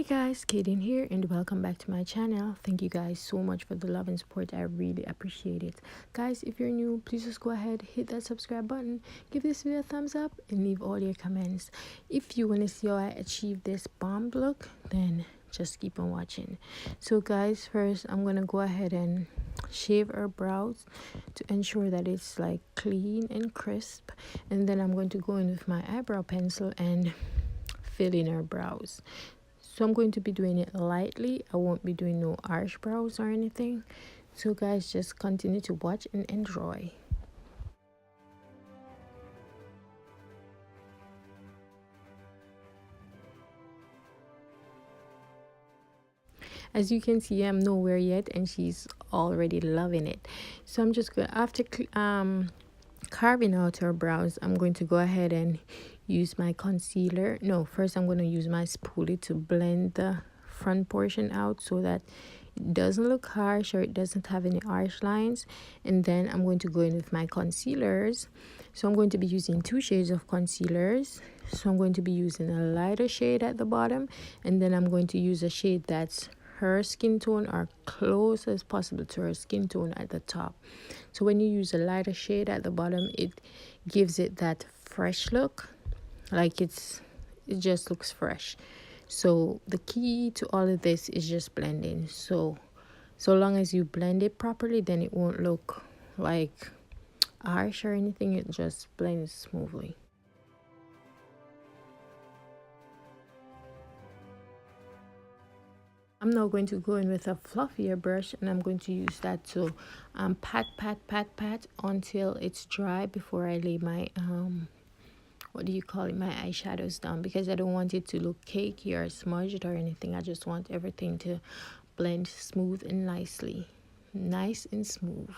Hey guys, Kaden here and welcome back to my channel. Thank you guys so much for the love and support. I really appreciate it. Guys, if you're new, please just go ahead, hit that subscribe button, give this video a thumbs up and leave all your comments. If you want to see how I achieve this bomb look, then just keep on watching. So guys, first I'm going to go ahead and shave our brows to ensure that it's like clean and crisp, and then I'm going to go in with my eyebrow pencil and fill in our brows. So I'm going to be doing it lightly. I won't be doing no harsh brows or anything. So guys, just continue to watch and enjoy. As you can see, I'm nowhere yet and she's already loving it. So I'm just going, after carving out her brows, I'm going to go ahead and use my concealer. No, first I'm going to use my spoolie to blend the front portion out so that it doesn't look harsh or it doesn't have any harsh lines. And then I'm going to go in with my concealers. So I'm going to be using 2 shades of concealers. So I'm going to be using a lighter shade at the bottom, and then I'm going to use a shade that's her skin tone or close as possible to her skin tone at the top. So when you use a lighter shade at the bottom, it gives it that fresh look, like it just looks fresh. So the key to all of this is just blending. So long as you blend it properly, then it won't look like harsh or anything. It just blends smoothly. I'm now going to go in with a fluffier brush, and I'm going to use that to pat until it's dry before I lay my what do you call it, my eyeshadows down, because I don't want it to look cakey or smudged or anything. I just want everything to blend smooth and nice and smooth.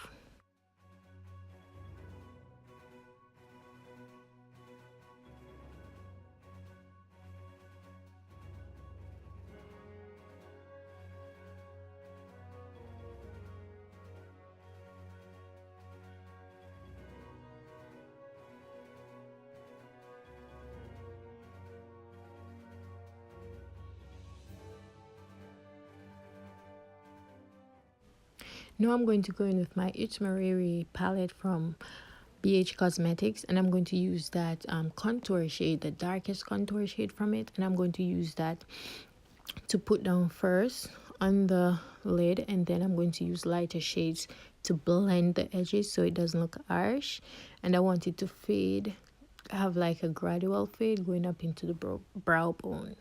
Now I'm going to go in with my It's Mariri palette from BH Cosmetics, and I'm going to use that contour shade, the darkest contour shade from it, and I'm going to use that to put down first on the lid, and then I'm going to use lighter shades to blend the edges so it doesn't look harsh. And I want it to fade, have like a gradual fade going up into the brow bone.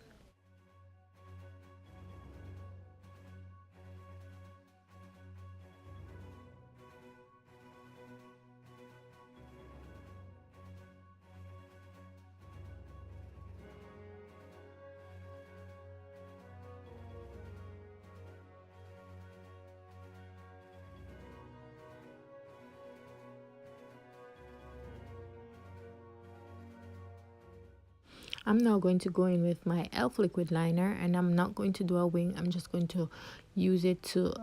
I'm now going to go in with my e.l.f. liquid liner, and I'm not going to do a wing. I'm just going to use it to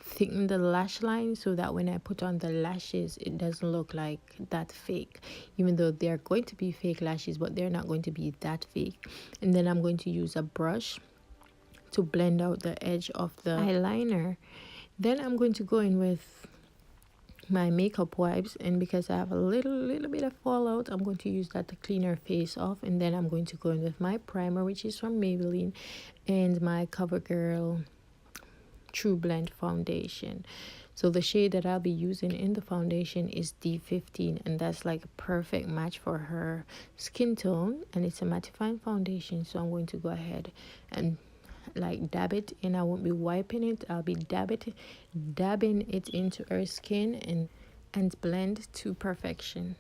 thicken the lash line so that when I put on the lashes, it doesn't look like that fake, even though they're going to be fake lashes, but they're not going to be that fake. And then I'm going to use a brush to blend out the edge of the eyeliner. Then I'm going to go in with my makeup wipes, and because I have a little bit of fallout, I'm going to use that to clean her face off. And then I'm going to go in with my primer, which is from Maybelline, and my CoverGirl True Blend foundation. So the shade that I'll be using in the foundation is D15, and that's like a perfect match for her skin tone, and it's a mattifying foundation. So I'm going to go ahead and like dab it in. I won't be wiping it, I'll be dabbing it into her skin and blend to perfection.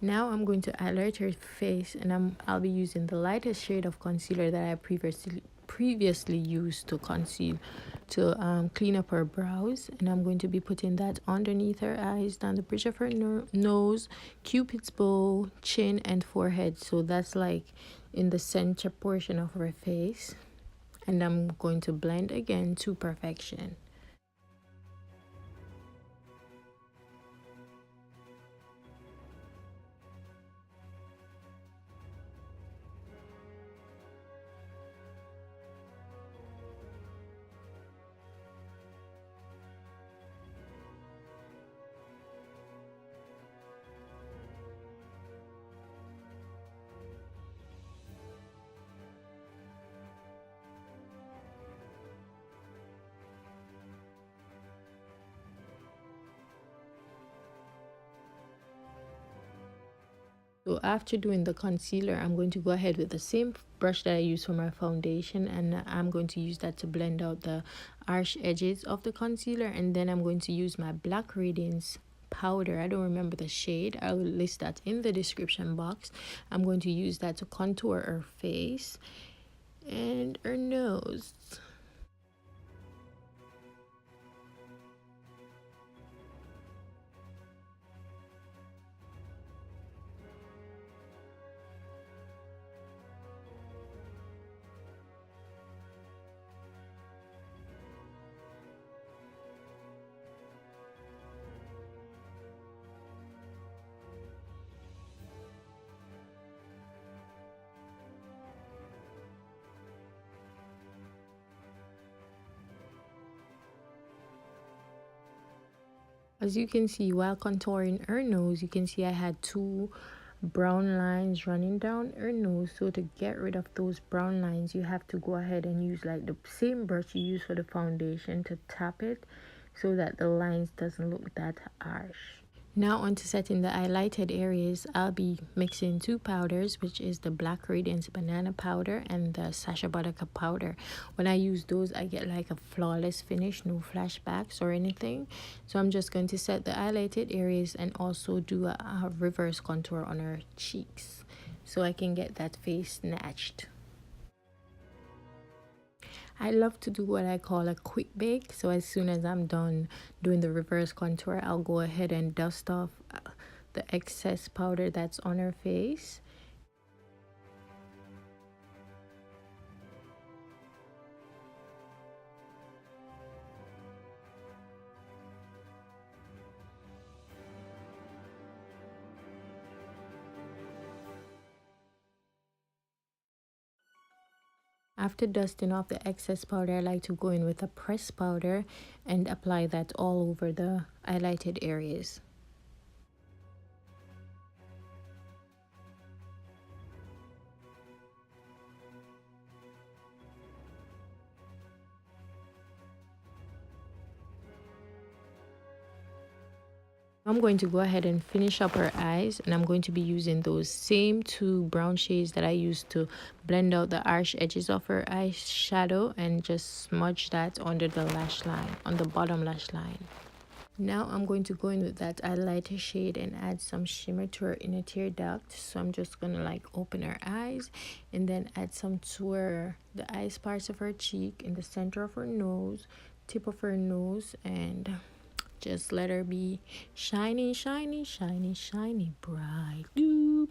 Now I'm going to highlight her face, and I'll be using the lightest shade of concealer that I previously used to conceal, to clean up her brows. And I'm going to be putting that underneath her eyes, down the bridge of her nose, cupid's bow, chin and forehead. So that's like in the center portion of her face, and I'm going to blend again to perfection. So after doing the concealer, I'm going to go ahead with the same brush that I use for my foundation, and I'm going to use that to blend out the harsh edges of the concealer. And then I'm going to use my Black Radiance powder. I don't remember the shade. I will list that in the description box. I'm going to use that to contour her face and her nose. As you can see, while contouring her nose, you can see I had two brown lines running down her nose. So to get rid of those brown lines, you have to go ahead and use like the same brush you use for the foundation to tap it so that the lines doesn't look that harsh. Now on to setting the highlighted areas. I'll be mixing two powders, which is the Black Radiance Banana powder and the Sacha Buttercup powder. When I use those, I get like a flawless finish, no flashbacks or anything. So I'm just going to set the highlighted areas and also do a reverse contour on her cheeks so I can get that face snatched. I love to do what I call a quick bake. So as soon as I'm done doing the reverse contour, I'll go ahead and dust off the excess powder that's on her face. After dusting off the excess powder, I like to go in with a pressed powder and apply that all over the highlighted areas. I'm going to go ahead and finish up her eyes, and I'm going to be using those same two brown shades that I used to blend out the harsh edges of her eyeshadow and just smudge that under the lash line, on the bottom lash line. Now I'm going to go in with that highlighter shade and add some shimmer to her inner tear duct. So I'm just gonna like open her eyes and then add some to the eyes parts of her cheek, in the center of her nose, tip of her nose, and just let her be shiny, shiny, shiny, shiny, bright. Doop.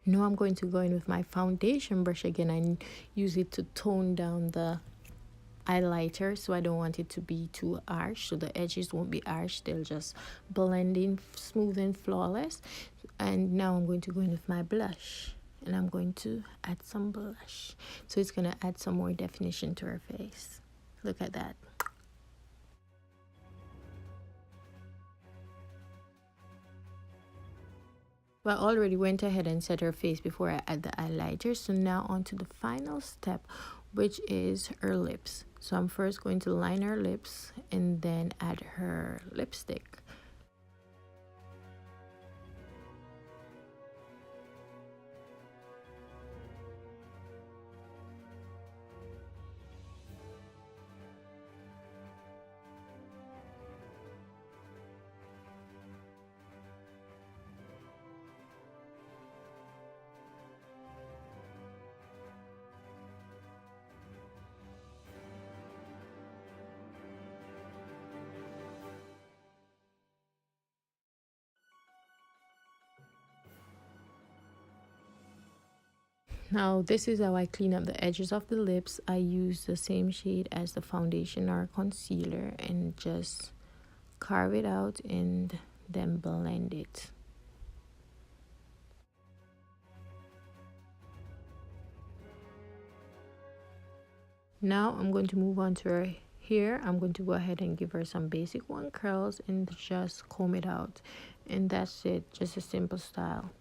Now I'm going to go in with my foundation brush again and use it to tone down the highlighter, so I don't want it to be too harsh, so the edges won't be harsh, they'll just blend in smooth and flawless. And now I'm going to go in with my blush, and I'm going to add some blush, so it's going to add some more definition to her face. Look at that. Well, I already went ahead and set her face before I add the highlighter. So now on to the final step, which is her lips. So I'm first going to line her lips and then add her lipstick. Now this is how I clean up the edges of the lips. I use the same shade as the foundation or concealer and just carve it out and then blend it. Now I'm going to move on to her hair. I'm going to go ahead and give her some basic one curls and just comb it out, and that's it. Just a simple style.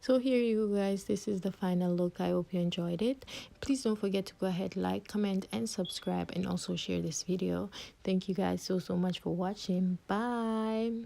So here you go, guys, this is the final look. I hope you enjoyed it. Please don't forget to go ahead, like, comment and subscribe, and also share this video. Thank you guys so much for watching. Bye.